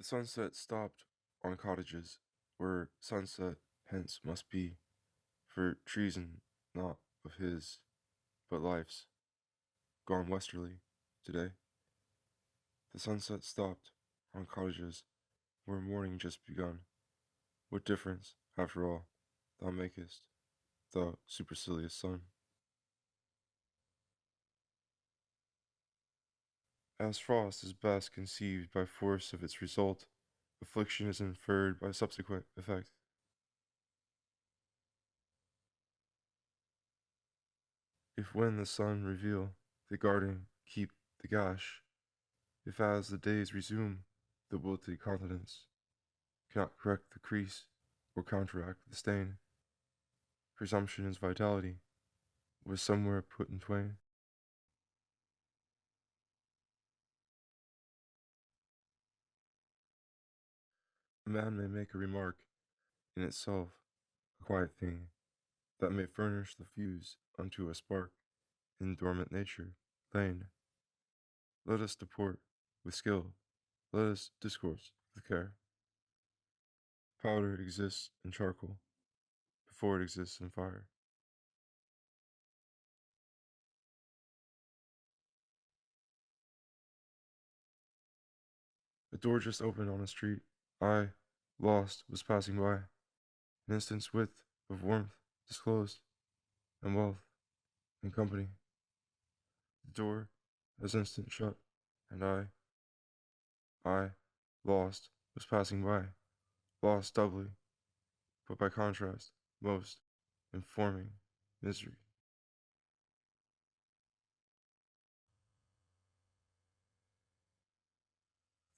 The sunset stopped on cottages, where sunset hence must be, for treason not of his, but life's, gone westerly today. The sunset stopped on cottages, where morning just begun. What difference, after all, thou makest, thou supercilious sun? As frost is best conceived by force of its result, affliction is inferred by subsequent effect. If when the sun reveal the garden keep the gash, if as the days resume the wilted countenance cannot correct the crease or counteract the stain, presumption is vitality, was somewhere put in twain. A man may make a remark, in itself a quiet thing, that may furnish the fuse unto a spark in dormant nature lain. Let us deport with skill, let us discourse with care. Powder exists in charcoal before it exists in fire. A door just opened on a street. I, lost, was passing by. An instant's width of warmth disclosed, and wealth, and company. The door, as instant shut, and I, lost, was passing by, lost doubly, but by contrast, most, informing misery.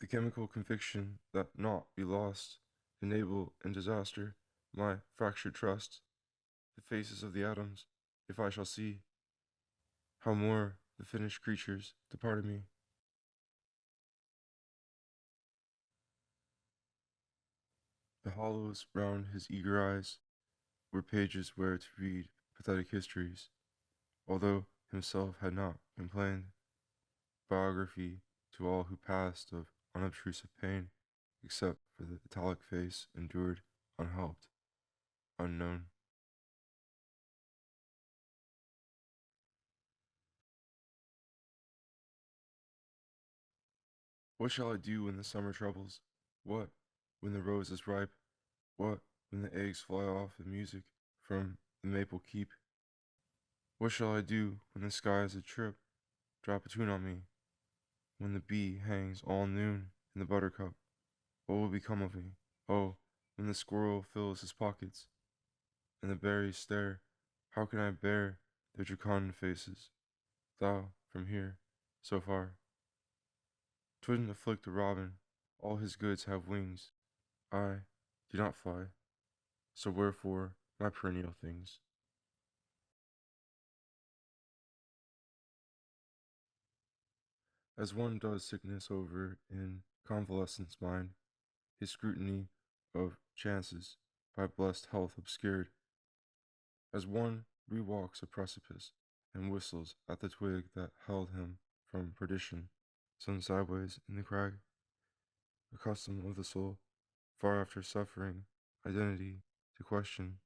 The chemical conviction that naught be lost, enable in disaster my fractured trust, the faces of the atoms, if I shall see, how more the finished creatures departed me. The hollows round his eager eyes were pages where to read pathetic histories, although himself had not complained. Biography to all who passed of unobtrusive pain, except for the italic face endured unhelped, unknown. What shall I do when the summer troubles? What, when the rose is ripe? What, when the eggs fly off in music from the maple keep? What shall I do when the skies a trip drop a tune on me? When the bee hangs all noon in the buttercup, what will become of me? Oh, when the squirrel fills his pockets and the berries stare, how can I bear their jocund faces? Thou, from here, so far. 'Twouldn't afflict a robin, all his goods have wings. I do not fly, so wherefore my perennial things? As one does sickness over in convalescence mind, his scrutiny of chances by blessed health obscured, as one rewalks a precipice and whistles at the twig that held him from perdition, sun sideways in the crag, a custom of the soul, far after suffering identity to question,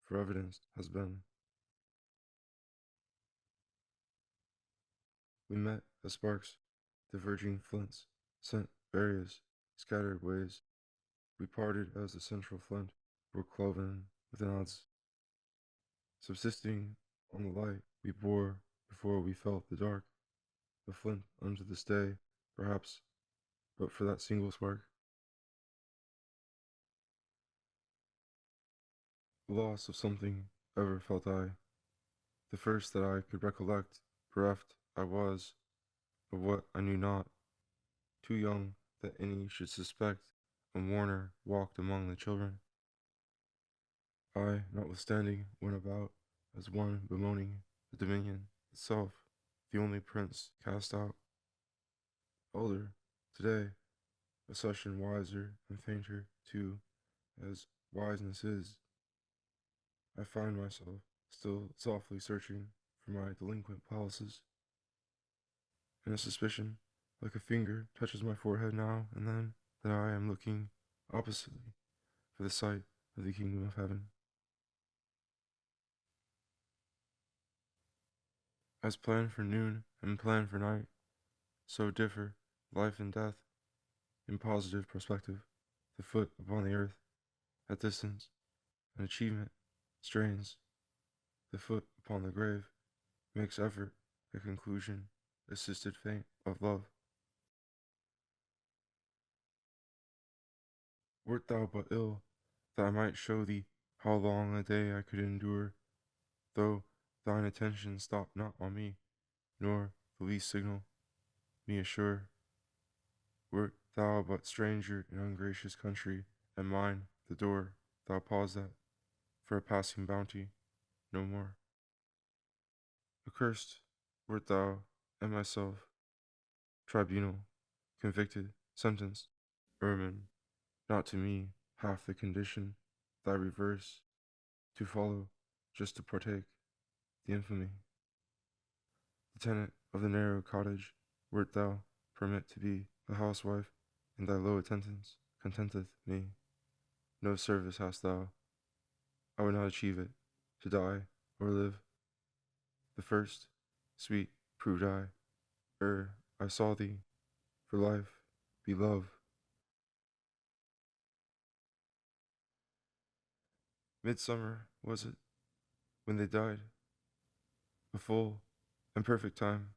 for evidence has been. We met as sparks, diverging flints, sent various scattered ways. We parted as the central flint were cloven with odds. Subsisting on the light we bore before we felt the dark, the flint unto this day, perhaps, but for that single spark. The loss of something ever felt I, the first that I could recollect, bereft I was of what I knew not, too young that any should suspect a mourner walked among the children. I, notwithstanding, went about as one bemoaning the dominion itself, the only prince cast out. Older, today, a session wiser and fainter, too, as wiseness is. I find myself still softly searching for my delinquent palaces, and a suspicion, like a finger, touches my forehead now and then, that I am looking oppositely for the sight of the kingdom of heaven. As planned for noon and planned for night, so differ life and death in positive perspective. The foot upon the earth, at distance, an achievement, strains. The foot upon the grave, makes effort, a conclusion, assisted faint of love. Wert thou but ill, that I might show thee how long a day I could endure, though thine attention stopped not on me, nor the least signal me assure. Wert thou but stranger in ungracious country, and mine the door thou paused at, for a passing bounty, no more. Accursed wert thou and myself, tribunal, convicted, sentenced, ermine, not to me half the condition, thy reverse, to follow, just to partake, the infamy. The tenant of the narrow cottage, wert thou permit to be a housewife, and thy low attendance contenteth me. No service hast thou, I would not achieve it, to die or live. The first, sweet, proved I, ere I saw thee, for life, be love. Midsummer was it, when they died, a full and perfect time.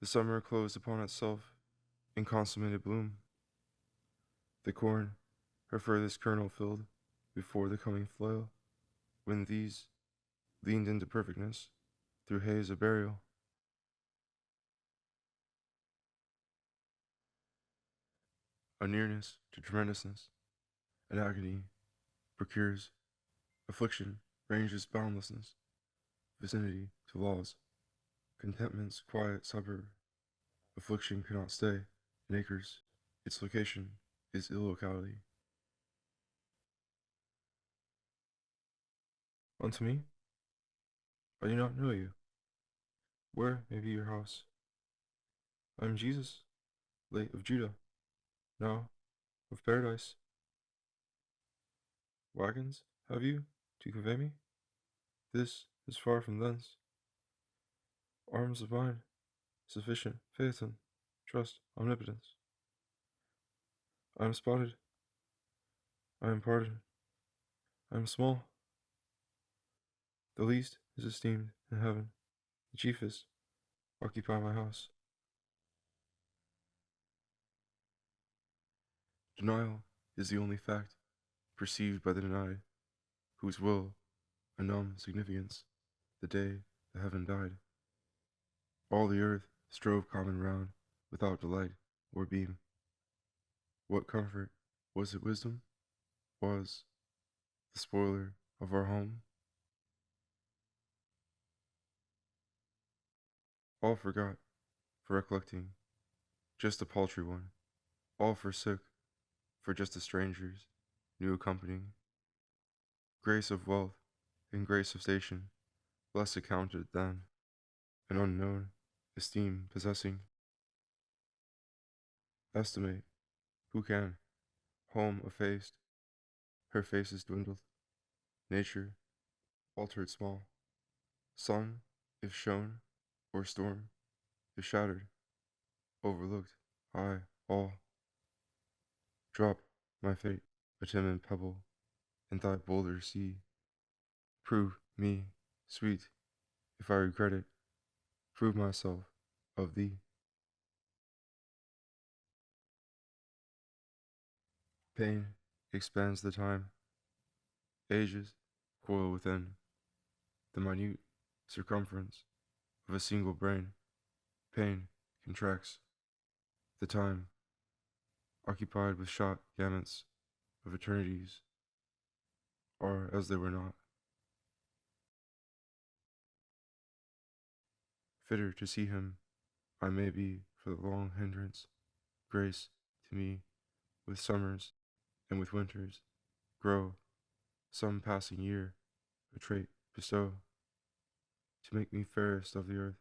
The summer closed upon itself in consummated bloom. The corn, her furthest kernel filled, before the coming flail, when these leaned into perfectness, through haze of burial. A nearness to tremendousness, an agony procures, affliction ranges boundlessness, vicinity to laws, contentment's quiet suburb. Affliction cannot stay in acres, its location is illocality. Unto me, I do not know you. Where may be your house? I am Jesus, late of Judah, now of paradise. Wagons have you to convey me? This is far from thence. Arms of mine, sufficient, Phaeton, trust, omnipotence. I am spotted, I am pardoned, I am small. The least is esteemed in heaven, the chiefest occupy my house. Denial is the only fact perceived by the denied, whose will, a numb significance, the day the heaven died. All the earth strove common round, without delight or beam. What comfort was it wisdom? Was the spoiler of our home? All forgot, for recollecting, just a paltry one. All forsook, for just a stranger's, new accompanying. Grace of wealth and grace of station, less accounted than an unknown esteem possessing. Estimate, who can? Home effaced, her face is dwindled. Nature, altered small. Sun, if shone, or storm, if shattered, overlooked, I, all. Drop, my fate, a timid pebble, in thy bolder sea. Prove me, sweet, if I regret it, prove myself of thee. Pain expands the time. Ages coil within the minute circumference of a single brain. Pain contracts the time, occupied with shot gamuts of eternities, are as they were not. Fitter to see him I may be for the long hindrance, grace to me with summers and with winters, grow some passing year, a trait bestow, to make me fairest of the earth.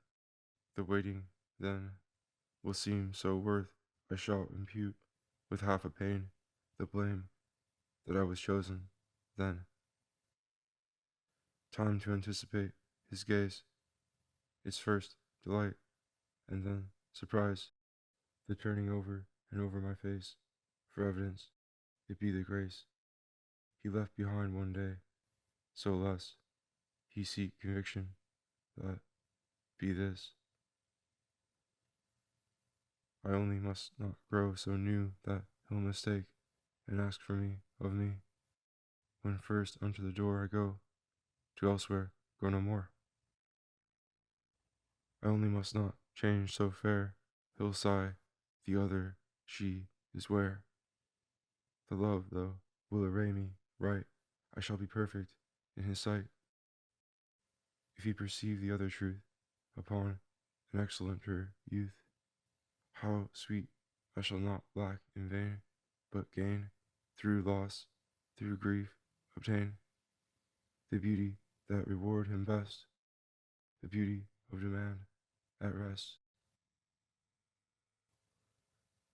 The waiting, then, will seem so worth I shall impute with half a pain, the blame that I was chosen, then. Time to anticipate his gaze, its first delight, and then surprise, the turning over and over my face, for evidence, it be the grace he left behind one day, so less he seek conviction that be this. I only must not grow so new that he'll mistake and ask for me of me, when first unto the door I go, to elsewhere go no more. I only must not change so fair, he'll sigh, the other, she, is where. The love, though, will array me right, I shall be perfect in his sight. If he perceive the other truth upon an excellenter youth, how sweet I shall not lack in vain, but gain, through loss, through grief, obtain the beauty that reward him best, the beauty of demand at rest.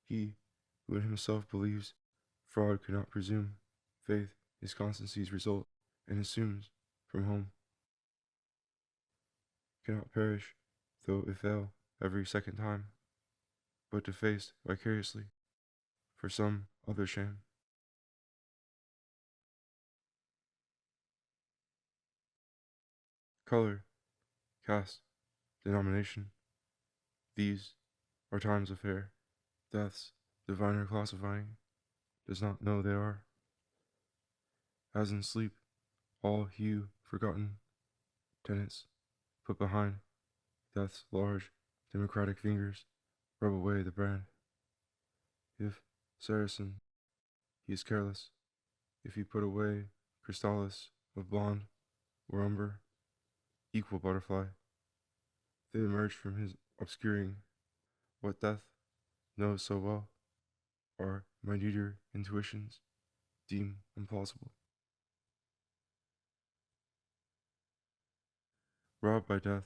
He who in himself believes fraud could not presume, faith is constancy's result, and assumes from home. Cannot perish, though it fail every second time, but defaced vicariously for some other shame. Color, caste, denomination, these are times of fair. Death's diviner classifying does not know they are. As in sleep, all hue forgotten, tenets put behind, death's large democratic fingers rub away the brand. If Saracen, he is careless. If he put away crystallis of blonde or umber, equal butterfly, they emerge from his obscuring. What death knows so well, our mightier intuitions deem implausible. Robbed by death,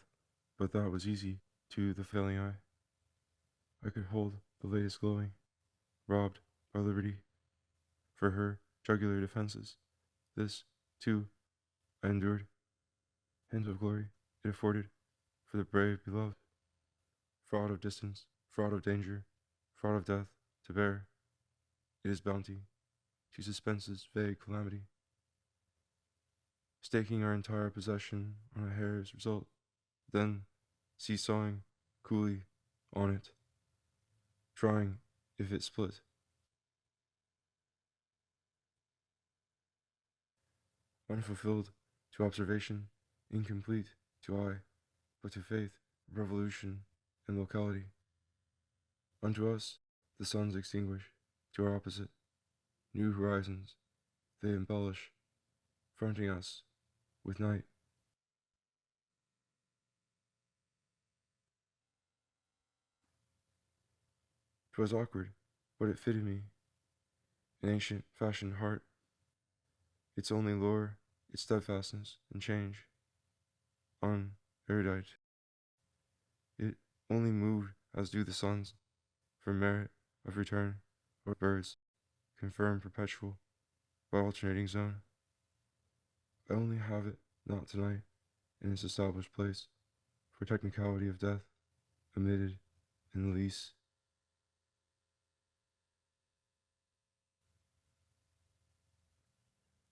but that was easy to the failing eye. I could hold the latest glowing, robbed by liberty, for her jugular defenses. This, too, I endured. Hint of glory it afforded for the brave beloved. Fraud of distance, fraud of danger, fraud of death to bear. It is bounty. She suspenses vague calamity, staking our entire possession on a hair's result, then seesawing coolly on it, trying if it split. Unfulfilled to observation, incomplete to eye, but to faith, revolution, and locality. Unto us the suns extinguish, to our opposite, new horizons they embellish, fronting us with night. 'Twas awkward, but it fitted me, an ancient fashioned heart, its only lure, its steadfastness and change, unerudite. It only moved as do the suns, for merit of return, or birds, confirmed perpetual, by alternating zone. I only have it not tonight, in its established place, for technicality of death, omitted in the lease.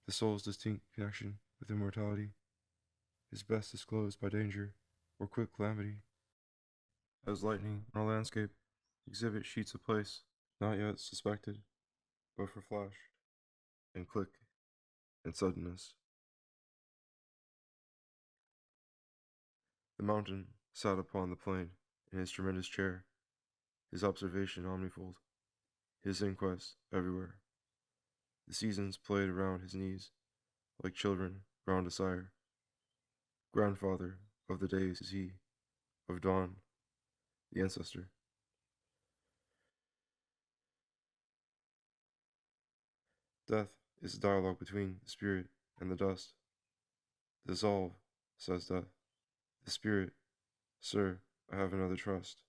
The soul's distinct connection with immortality is best disclosed by danger or quick calamity. As lightning on a landscape exhibit sheets of place, not yet suspected, but for flash, and click, and suddenness. The mountain sat upon the plain in his tremendous chair, his observation omnifold, his inquest everywhere. The seasons played around his knees, like children round a sire. Grandfather of the days is he, of dawn, the ancestor. Death is a dialogue between the spirit and the dust. Dissolve, says death. The spirit, sir, I have another trust.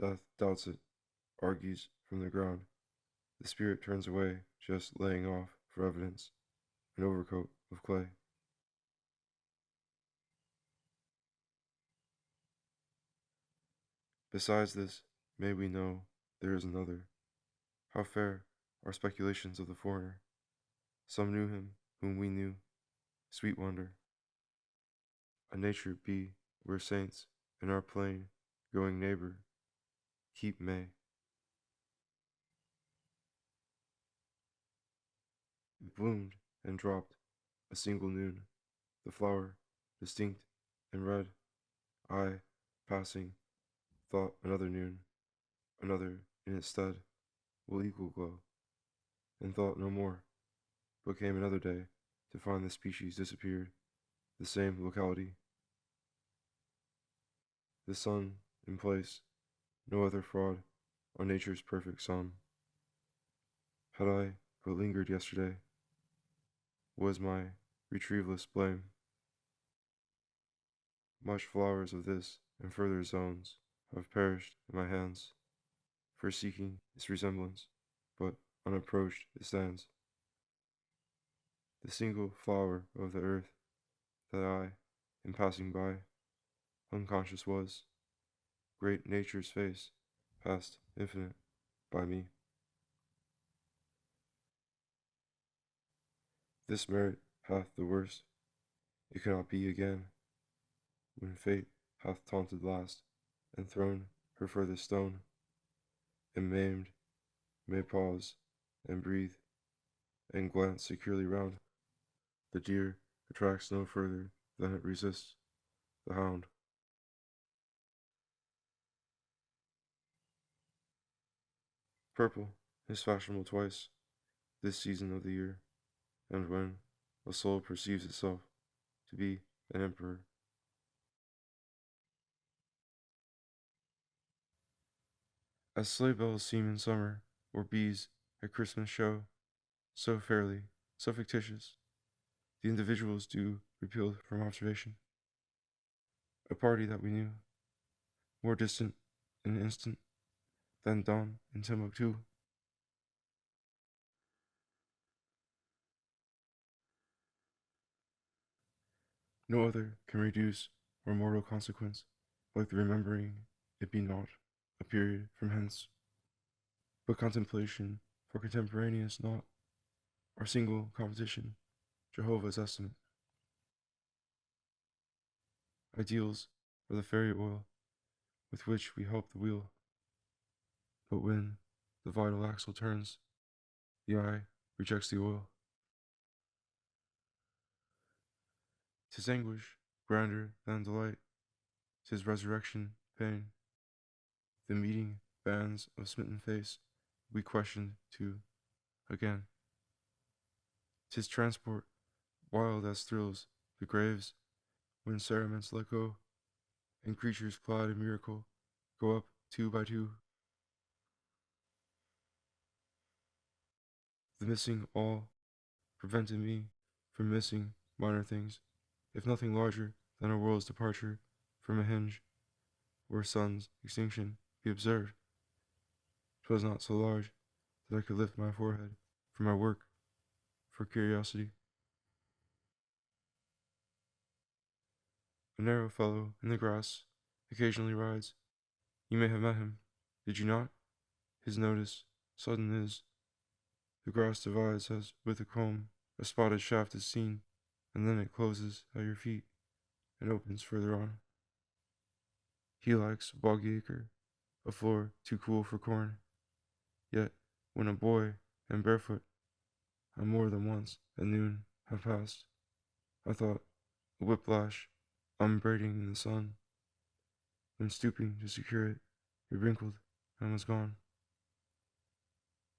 Death doubts it, argues from the ground. The spirit turns away, just laying off, for evidence, an overcoat of clay. Besides this, may we know there is another. How fair are speculations of the foreigner. Some knew him whom we knew, sweet wonder. A nature be where saints in our plain, going neighbor, keep May. It bloomed and dropped a single noon, the flower, distinct and red. I, passing, thought another noon, another in its stead, will equal glow, and thought no more, but came another day to find the species disappeared, the same locality, the sun in place, no other fraud on nature's perfect sum. Had I but lingered yesterday, was my retrieveless blame. Much flowers of this and further zones have perished in my hands, for seeking its resemblance, but unapproached it stands. The single flower of the earth that I, in passing by, unconscious was, great nature's face, passed infinite by me. This merit hath the worst, it cannot be again, when fate hath taunted last, and thrown her furthest stone, and maimed may pause, and breathe, and glance securely round. The deer attracts no further than it resists the hound. Purple is fashionable twice this season of the year, and when a soul perceives itself to be an emperor. As sleigh bells seem in summer, or bees at Christmas show, so fairly, so fictitious, the individuals do repealed from observation. A party that we knew, more distant in an instant than dawn in Timbuktu. No other can reduce our mortal consequence like the remembering it be not a period from hence, but contemplation for contemporaneous naught, our single competition, Jehovah's estimate. Ideals are the fairy oil with which we help the wheel, but when the vital axle turns, the eye rejects the oil. 'Tis anguish grander than delight, 'tis resurrection pain, the meeting bands of smitten face we questioned to again. 'Tis transport wild as thrills the graves when cerements let go, and creatures clad in miracle go up two by two. The missing all prevented me from missing minor things, if nothing larger than a world's departure from a hinge where sun's extinction be observed. 'Twas not so large that I could lift my forehead from my work for curiosity. A narrow fellow in the grass occasionally rides. You may have met him, did you not? His notice sudden is. The grass divides as with a comb, a spotted shaft is seen, and then it closes at your feet and opens further on. He likes a boggy acre, a floor too cool for corn. Yet, when a boy and barefoot, I more than once at noon have passed, I thought a whiplash unbraiding in the sun. When stooping to secure it, it wrinkled and was gone.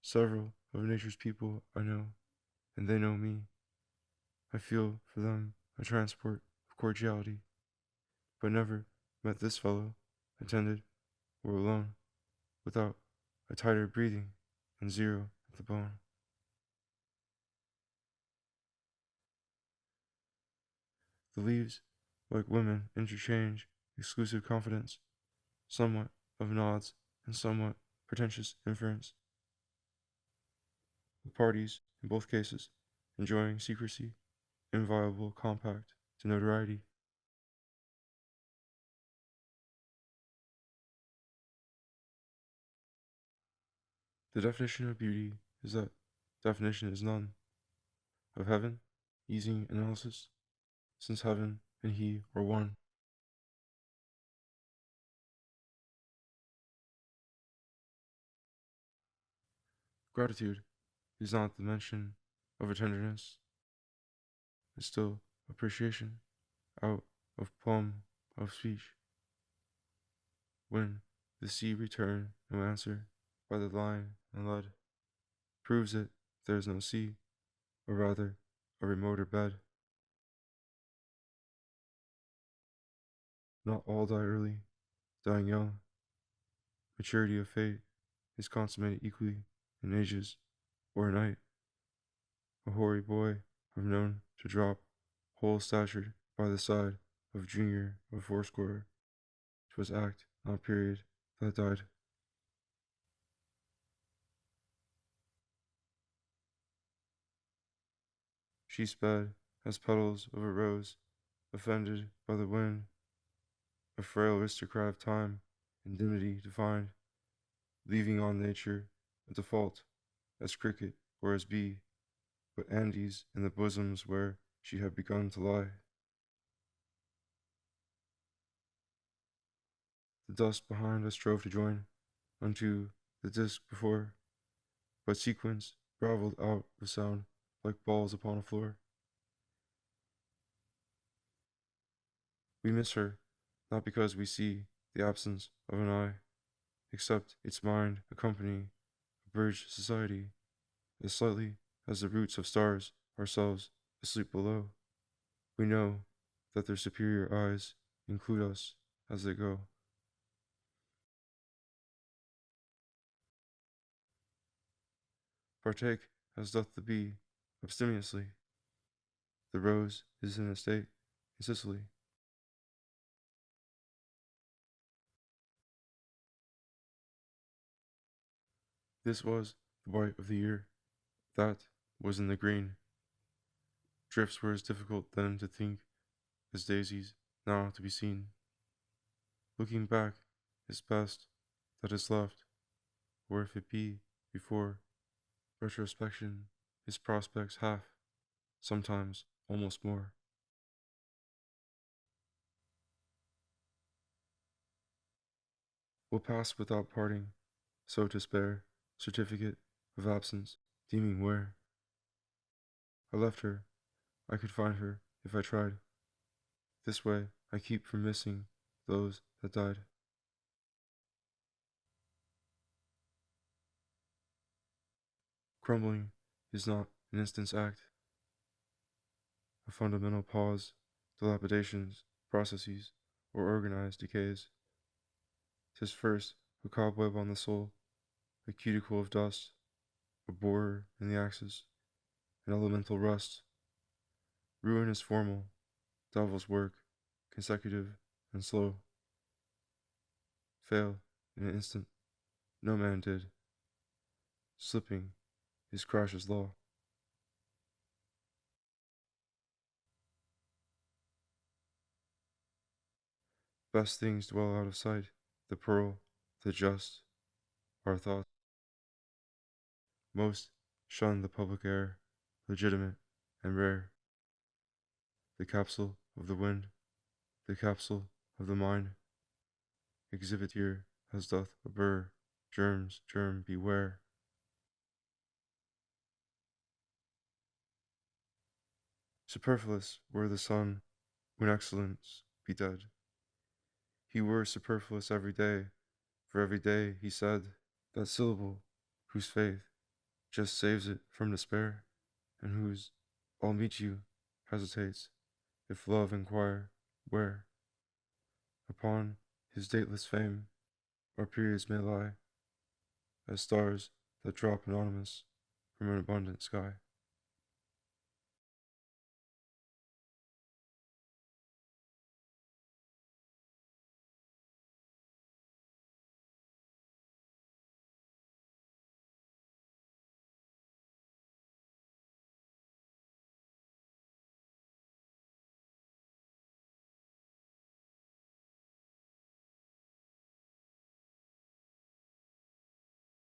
Several of nature's people I know, and they know me. I feel for them a transport of cordiality, but never met this fellow, attended or alone, without a tighter breathing and zero at the bone. The leaves, like women, interchange exclusive confidence, somewhat of nods and somewhat pretentious inference. the parties, in both cases, enjoying secrecy, inviolable compact to notoriety. The definition of beauty is that definition is none. Of heaven, easing analysis, since heaven and he are one. Gratitude is not the mention of a tenderness, it's still appreciation out of plumb of speech. When the sea return no answer by the line and lead, proves it there is no sea, or rather a remoter bed. Not all die early, dying young. Maturity of fate is consummated equally in ages or a night. A hoary boy I've known to drop, whole statured by the side of junior of fourscore. 'Twas act, not period, that died. She sped as petals of a rose, offended by the wind, a frail aristocrat of time, indemnity defined, leaving on nature a default, as cricket or as bee, but Andes in the bosoms where she had begun to lie. The dust behind us strove to join unto the disk before, but sequence grovelled out of sound like balls upon a floor. We miss her, not because we see the absence of an eye, except its mind accompanying a bridge society, as slightly as the roots of stars ourselves asleep below. We know that their superior eyes include us as they go. Partake as doth the bee abstemiously. The rose is in a state in Sicily. This was the white of the year. That was in the green. Drifts were as difficult then to think as daisies now to be seen. Looking back is best that is left, or if it be before retrospection, his prospects half, sometimes almost more. Will pass without parting, so to spare certificate of absence, deeming where I left her, I could find her if I tried. This way I keep from missing those that died. Crumbling is not an instant's act, a fundamental pause, dilapidations, processes, or organized decays. 'Tis first a cobweb on the soul, a cuticle of dust, a borer in the axis, an elemental rust. Ruin is formal, devil's work, consecutive and slow. Fail in an instant, no man did. Slipping is crash's law. Best things dwell out of sight, the pearl, the just, our thoughts. Most shun the public air, legitimate and rare. The capsule of the wind, the capsule of the mind, exhibit here as doth a burr, germs, germ, beware. Superfluous were the sun when excellence be dead. He were superfluous every day, for every day he said that syllable whose faith just saves it from despair, and whose I'll meet you hesitates, if love inquire where. Upon his dateless fame our periods may lie, as stars that drop anonymous from an abundant sky.